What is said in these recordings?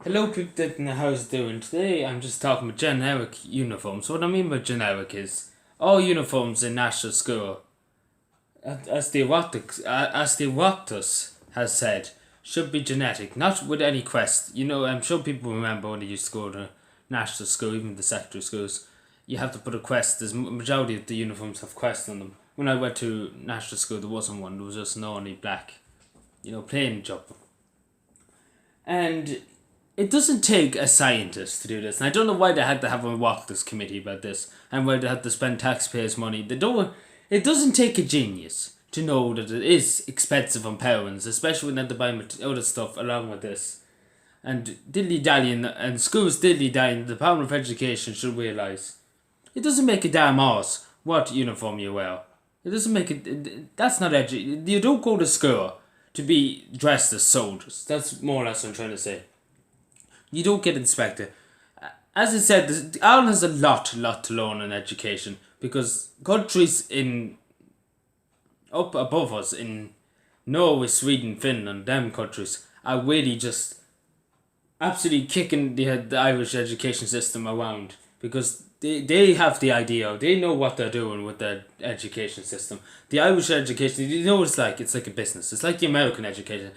Hello people, how's it doing? Today I'm just talking about generic uniforms. What I mean by generic is all uniforms in national school, as the Oireachtas has said, should be genetic, not with any quest. I'm sure people remember when they used to go to national school, even the secondary schools, you have to put a quest. There's majority of the uniforms have quest on them. When I went to national school, there wasn't one. There was just an only black, plain jumper. And it doesn't take a scientist to do this, and I don't know why they had to have a Oireachtas committee about this, and why they had to spend taxpayers' money. It doesn't take a genius to know that it is expensive on parents, especially when they have to buy other stuff along with this. And dilly-dallying, and schools dilly-dallying, the Department of Education should realise it doesn't make a damn arse what uniform you wear. It doesn't make it. That's not You don't go to school to be dressed as soldiers. That's more or less what I'm trying to say. You don't get inspected. As I said, Ireland has a lot to learn in education, because countries up above us in Norway, Sweden, Finland, them countries are really just absolutely kicking the Irish education system around, because they have the idea, they know what they're doing with their education system. The Irish education, you know what it's like? It's like a business. It's like the American education.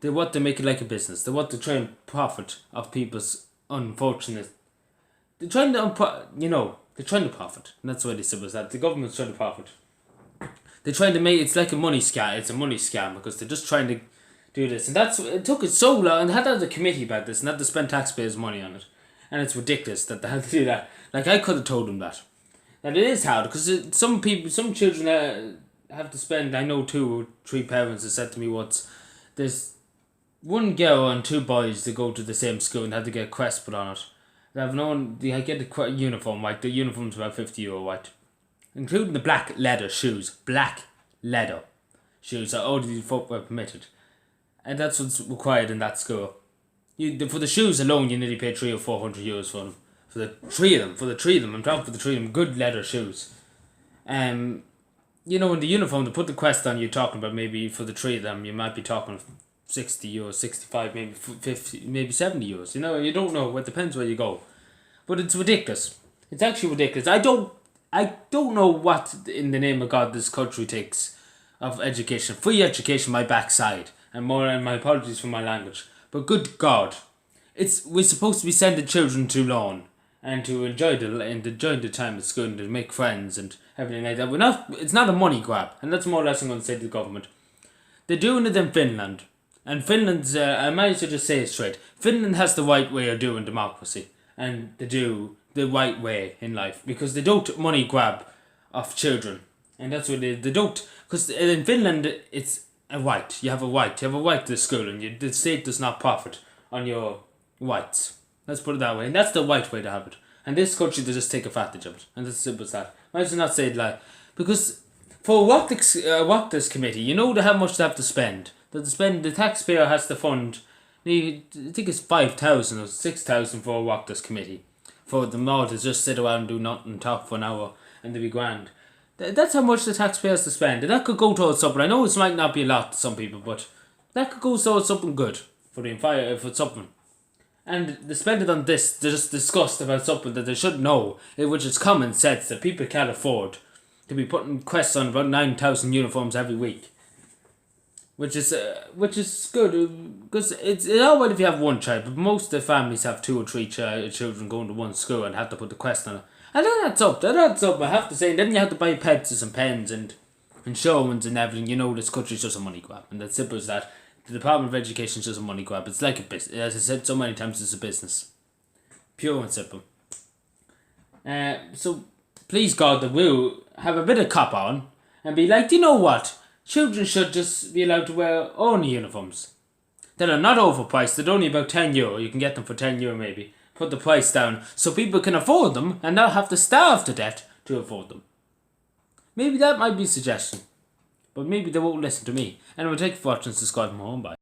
They want to make it like a business. They want to try and profit off people's unfortunate. They're trying to, they're trying to profit. And that's why they said was that the government's trying to profit. They're trying to make it's like a money scam. It's a money scam because they're just trying to do this, and it took it so long. And they had to have a committee about this, and had to spend taxpayers' money on it. And it's ridiculous that they had to do that. Like, I could have told them that. And it is hard because some children have to spend. I know 2 or 3 parents have said to me once, there's one girl and 2 boys that go to the same school and had to get a crest put on it. They get a uniform white. The uniform's about €50 white, including the black leather shoes. Black leather shoes are only footwear permitted, and that's what's required in that school. For the shoes alone, you nearly pay €300 or €400 for them. For the three of them, I'm talking for the 3 of them, good leather shoes. In the uniform, to put the crest on, you're talking about maybe for the 3 of them, you might be talking €60, 65, maybe 50, maybe €70. You don't know. It depends where you go, but it's ridiculous. It's actually ridiculous. I don't know what in the name of God this country takes of education. Free education, my backside, and my apologies for my language. But good God, we're supposed to be sending children to learn and to enjoy the time at school and to make friends and everything like that. It's not a money grab, and that's more or less I'm going to say to the government. They're doing it in Finland. And Finland's, I might as well just say it straight, Finland has the right way of doing democracy, and they do the right way in life, because they don't money grab off children. And that's what they don't, because in Finland it's a right. You have a right to school, and the state does not profit on your rights. Let's put it that way, and that's the right way to have it. And this country, they just take advantage of it, and that's as simple as that. Might as well not say it like, because for Oireachtas committee, you know how much they have to spend. The taxpayer has to fund, I think it's 5,000 or 6,000 for a Oireachtas committee, for them all to just sit around and do nothing and talk for an hour and to be grand. That's how much the taxpayer has to spend, and that could go towards something. I know it might not be a lot to some people, but that could go towards something good for something. And they spend it on this. They're just discussed about something that they should know, which is common sense that people can't afford to be putting quests on about 9,000 uniforms every week. Which is good, because it's all right if you have one child, but most of the families have 2 or 3 children going to one school and have to put the quest on it. And that adds up, I have to say. And then you have to buy pencils and pens and showings and everything. This country's just a money grab, and that's simple as that. The Department of Education is just a money grab. It's like a business. As I said so many times, it's a business. Pure and simple. So, please God, that we'll have a bit of cop on and be like, do you know what? Children should just be allowed to wear only uniforms that are not overpriced. They're only about €10. You can get them for €10 maybe. Put the price down so people can afford them and not have to starve to death to afford them. Maybe that might be a suggestion. But maybe they won't listen to me. Anyway, thank you for watching. Subscribe and more. Bye.